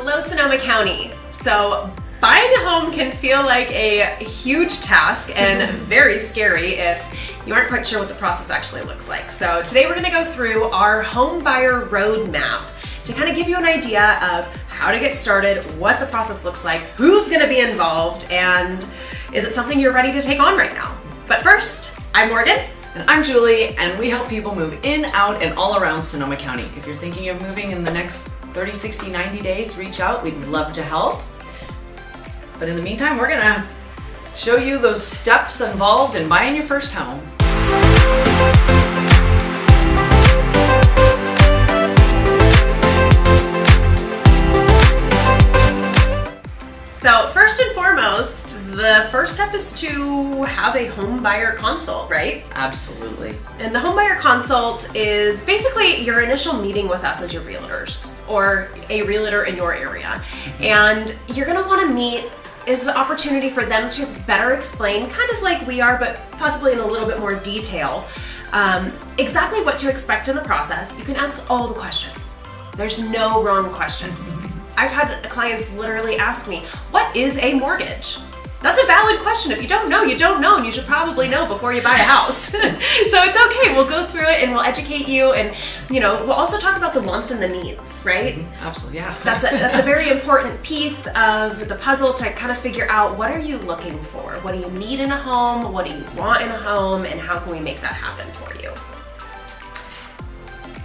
Hello, Sonoma County. So buying a home can feel like a huge task and very scary if you aren't quite sure what the process actually looks like. So today we're going to go through our home buyer roadmap to kind of give you an idea of how to get started, what the process looks like, who's going to be involved, and is it something you're ready to take on right now? But first, I'm Morgan. And I'm Julie, and we help people move in, out, and all around Sonoma County. If you're thinking of moving in the next 30, 60, 90 days, reach out. We'd love to help. But in the meantime, we're gonna show you those steps involved in buying your first home. So first and foremost, the first step is to have a home buyer consult, right? Absolutely. And the home buyer consult is basically your initial meeting with us as your realtors or a realtor in your area. And you're gonna wanna meet is the opportunity for them to better explain, kind of like we are, but possibly in a little bit more detail, exactly what to expect in the process. You can ask all the questions. There's no wrong questions. I've had clients literally ask me, what is a mortgage? That's a valid question. If you don't know, you don't know, and you should probably know before you buy a house. So it's okay. We'll go through it and we'll educate you, and we'll also talk about the wants and the needs, right? Absolutely, yeah. That's a very important piece of the puzzle to kind of figure out, what are you looking for? What do you need in a home? What do you want in a home? And how can we make that happen for you?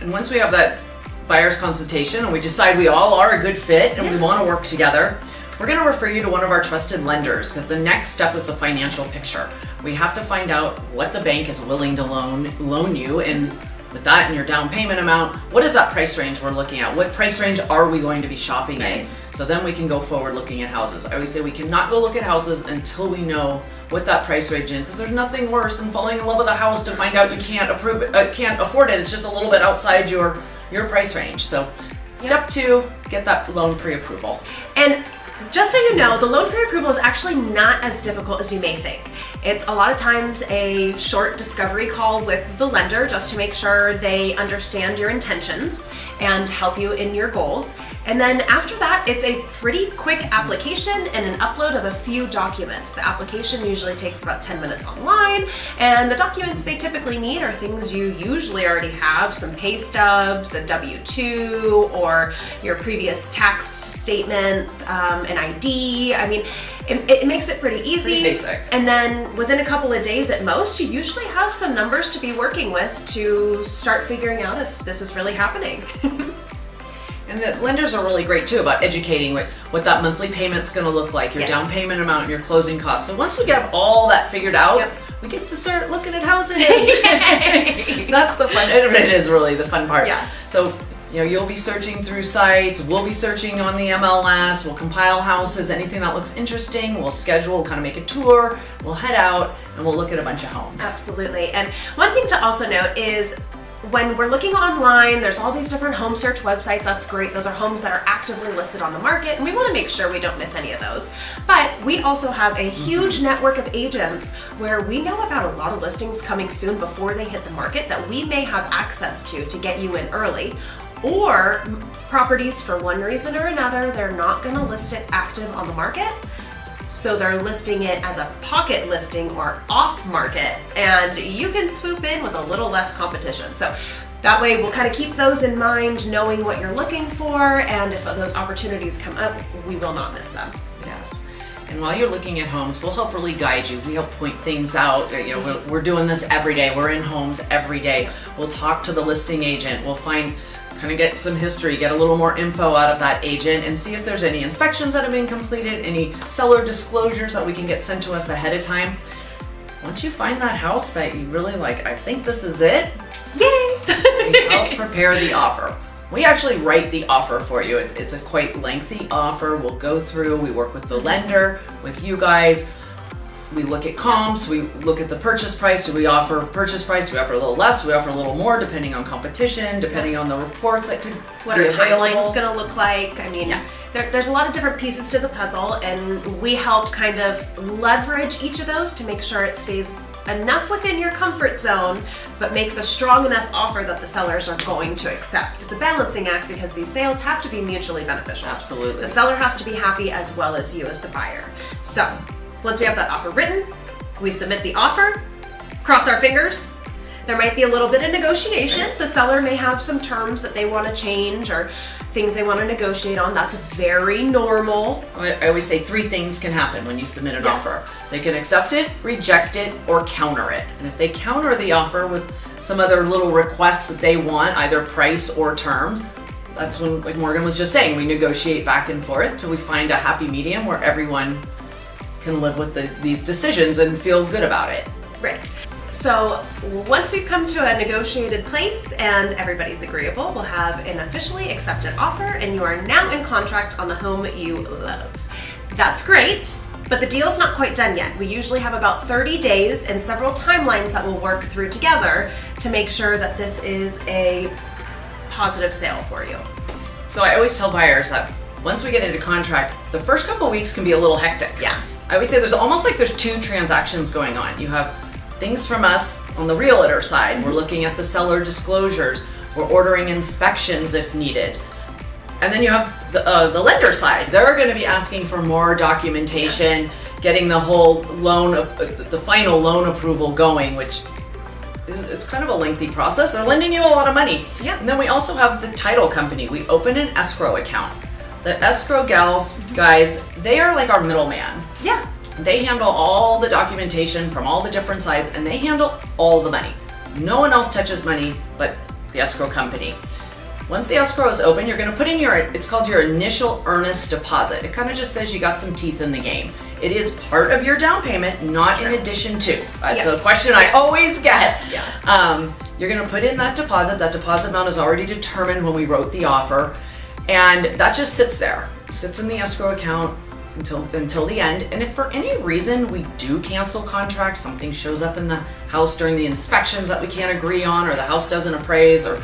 And once we have that buyer's consultation and we decide we all are a good fit and we want to work together, we're going to refer you to one of our trusted lenders, because the next step is the financial picture. We have to find out what the bank is willing to loan you, and with that and your down payment amount, what is that price range we're looking at? What price range are we going to be shopping in? So then we can go forward looking at houses. I always say we cannot go look at houses until we know what that price range is, because there's nothing worse than falling in love with a house to find out you can't afford it. It's just a little bit outside your price range. So step 2, get that loan pre-approval. And just so you know, the loan pre-approval is actually not as difficult as you may think. It's a lot of times a short discovery call with the lender just to make sure they understand your intentions and help you in your goals. And then after that, it's a pretty quick application and an upload of a few documents. The application usually takes about 10 minutes online, and the documents they typically need are things you usually already have: some pay stubs, a W-2, or your previous tax statements, an ID. I mean, it makes it pretty easy. Pretty basic. And then within a couple of days at most, you usually have some numbers to be working with to start figuring out if this is really happening. And the lenders are really great too about educating what that monthly payment's going to look like, your down payment amount, and your closing costs. So once we get all that figured out, we get to start looking at houses. That's the fun. It is really the fun part. Yeah. So you'll be searching through sites. We'll be searching on the MLS. We'll compile houses. Anything that looks interesting, we'll schedule. We'll kind of make a tour. We'll head out and we'll look at a bunch of homes. Absolutely. And one thing to also note is, when we're looking online, there's all these different home search websites. That's great. Those are homes that are actively listed on the market, and we want to make sure we don't miss any of those. But we also have a huge network of agents where we know about a lot of listings coming soon before they hit the market that we may have access to get you in early. Or properties, for one reason or another, they're not going to list it active on the market. So they're listing it as a pocket listing or off market, and you can swoop in with a little less competition. So that way we'll kind of keep those in mind, knowing what you're looking for, and if those opportunities come up, we will not miss them. Yes. And while you're looking at homes, we'll help really guide you. We help point things out. We're doing this every day. We're in homes every day. We'll talk to the listing agent. We'll kind of get some history, get a little more info out of that agent, and see if there's any inspections that have been completed, any seller disclosures that we can get sent to us ahead of time. Once you find that house that you really like, I think this is it, yay! we help prepare the offer. We actually write the offer for you. It's a quite lengthy offer. We'll go through, we work with the lender, with you guys. We look at comps, we look at the purchase price. Do we offer purchase price? Do we offer a little less? Do we offer a little more, depending on competition, depending on the reports that could what be our available. timeline's going to look like. I mean, there's a lot of different pieces to the puzzle, and we help kind of leverage each of those to make sure it stays enough within your comfort zone, but makes a strong enough offer that the sellers are going to accept. It's a balancing act because these sales have to be mutually beneficial. Absolutely. The seller has to be happy as well as you as the buyer. So once we have that offer written, we submit the offer, cross our fingers. There might be a little bit of negotiation. The seller may have some terms that they want to change or things they want to negotiate on. That's very normal. I always say 3 things can happen when you submit an offer. They can accept it, reject it, or counter it. And if they counter the offer with some other little requests that they want, either price or terms, that's when, like Morgan was just saying, we negotiate back and forth till we find a happy medium where everyone can live with these decisions and feel good about it. Right. So once we've come to a negotiated place and everybody's agreeable, we'll have an officially accepted offer and you are now in contract on the home you love. That's great, but the deal's not quite done yet. We usually have about 30 days and several timelines that we'll work through together to make sure that this is a positive sale for you. So I always tell buyers that once we get into contract, the first couple weeks can be a little hectic. Yeah. I always say there's almost like there's 2 transactions going on. You have things from us on the realtor side. We're looking at the seller disclosures. We're ordering inspections if needed. And then you have the lender side. They're going to be asking for more documentation, getting the whole loan, the final loan approval going, which it's kind of a lengthy process. They're lending you a lot of money. Yep. And then we also have the title company. We open an escrow account. The escrow guys, they are like our middleman. Yeah. They handle all the documentation from all the different sides and they handle all the money. No one else touches money but the escrow company. Once the escrow is open, you're gonna put in it's called your initial earnest deposit. It kind of just says you got some teeth in the game. It is part of your down payment, not in addition to. That's a question I always get. Yeah. You're gonna put in that deposit. That deposit amount is already determined when we wrote the offer. And that just sits there. It sits in the escrow account until the end. And if for any reason we do cancel contracts, something shows up in the house during the inspections that we can't agree on, or the house doesn't appraise, or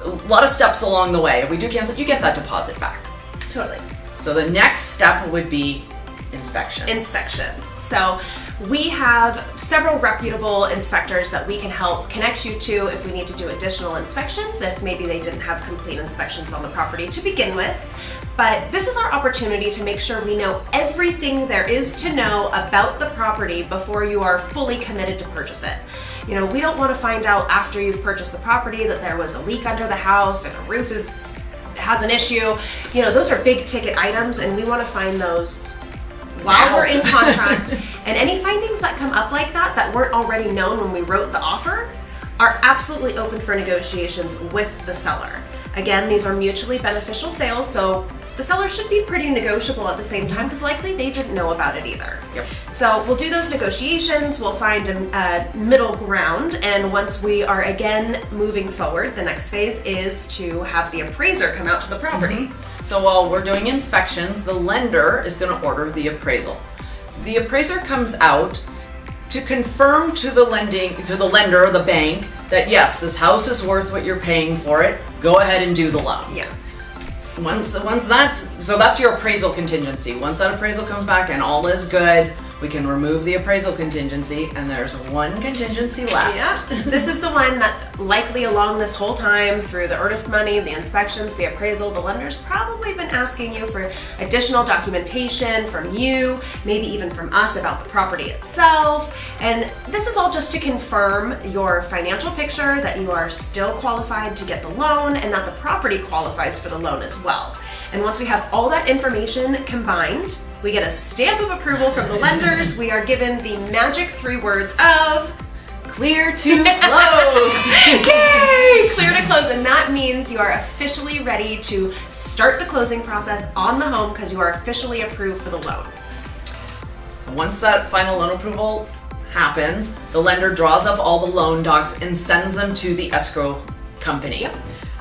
a lot of steps along the way, if we do cancel, you get that deposit back. Totally. So the next step would be inspections. So we have several reputable inspectors that we can help connect you to if we need to do additional inspections, if maybe they didn't have complete inspections on the property to begin with. But this is our opportunity to make sure we know everything there is to know about the property before you are fully committed to purchase it. You know, we don't want to find out after you've purchased the property that there was a leak under the house or the roof has an issue. You know, those are big ticket items and we want to find those while we're in contract. And any findings that come up like that weren't already known when we wrote the offer are absolutely open for negotiations with the seller. Again, these are mutually beneficial sales, so the seller should be pretty negotiable at the same time because likely they didn't know about it either. Yep. So we'll do those negotiations, we'll find a middle ground, and once we are again moving forward, the next phase is to have the appraiser come out to the property. So while we're doing inspections, the lender is going to order the appraisal. The appraiser comes out to confirm to the lender or the bank that yes, this house is worth what you're paying for it. Go ahead and do the loan. Yeah. Once that's your appraisal contingency. Once that appraisal comes back and all is good, we can remove the appraisal contingency, and there's one contingency left. Yeah, this is the one that likely along this whole time through the earnest money, the inspections, the appraisal, the lender's probably been asking you for additional documentation from you, maybe even from us about the property itself. And this is all just to confirm your financial picture, that you are still qualified to get the loan and that the property qualifies for the loan as well. And once we have all that information combined, we get a stamp of approval from the lenders. We are given the magic 3 words of clear to close. Yay! Clear to close, and that means you are officially ready to start the closing process on the home because you are officially approved for the loan. Once that final loan approval happens, the lender draws up all the loan docs and sends them to the escrow company. Yep.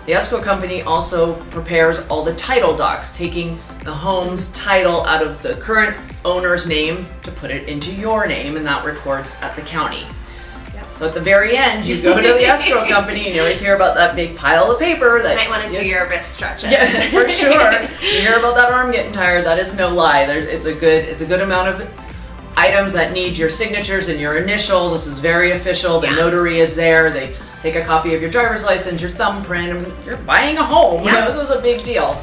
The escrow company also prepares all the title docs, taking the home's title out of the current owner's names to put it into your name, and that records at the county. Yep. So at the very end, you go to the escrow company and you always hear about that big pile of paper that you might want to do your wrist stretches. Yes, for sure. You hear about that arm getting tired. That is no lie. It's a good amount of items that need your signatures and your initials. This is very official. The Yeah. notary is there. They take a copy of your driver's license, your thumbprint, and you're buying a home. Yeah. This is a big deal.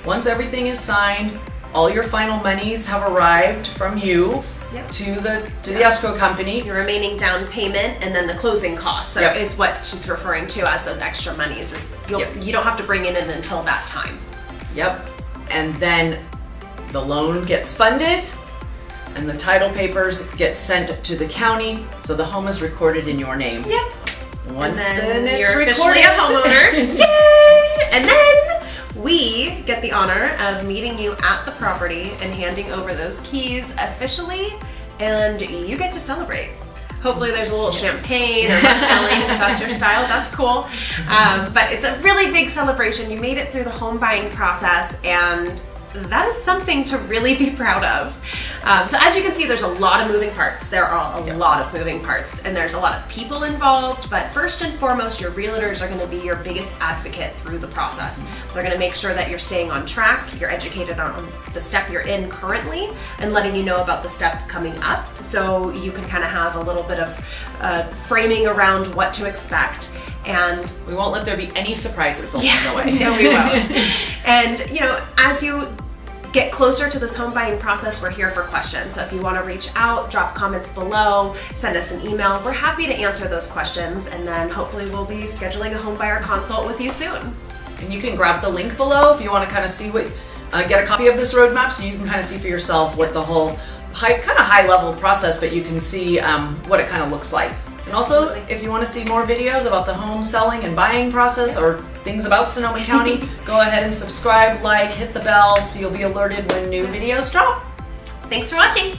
Once everything is signed, all your final monies have arrived from you Yep. to the escrow company. Your remaining down payment and then the closing costs Yep. is what she's referring to as those extra monies. Is Yep. you don't have to bring it in until that time. Yep. And then the loan gets funded and the title papers get sent to the county, so the home is recorded in your name. Yep. Once And then then it's you're recorded. officially a homeowner. Yay! And then we get the honor of meeting you at the property and handing over those keys officially, and you get to celebrate. Hopefully there's a little champagne or martinis if that's your style. That's cool. But it's a really big celebration. You made it through the home buying process, and that is something to really be proud of. So as you can see, there's a lot of moving parts. There are a lot of moving parts, and there's a lot of people involved, but first and foremost, your realtors are gonna be your biggest advocate through the process. They're gonna make sure that you're staying on track, you're educated on the step you're in currently, and letting you know about the step coming up, so you can kind of have a little bit of framing around what to expect. And We won't let there be any surprises along the way. no, we won't. And as you get closer to this home buying process, we're here for questions. So if you want to reach out, drop comments below, send us an email. We're happy to answer those questions, and then hopefully we'll be scheduling a home buyer consult with you soon. And you can grab the link below if you want to kind of see what, get a copy of this roadmap so you can kind of see for yourself what the whole high level process, but you can see what it kind of looks like. And also, Absolutely. if you want to see more videos about the home selling and buying process or things about Sonoma County, go ahead and subscribe, hit the bell so you'll be alerted when new videos drop. Thanks for watching.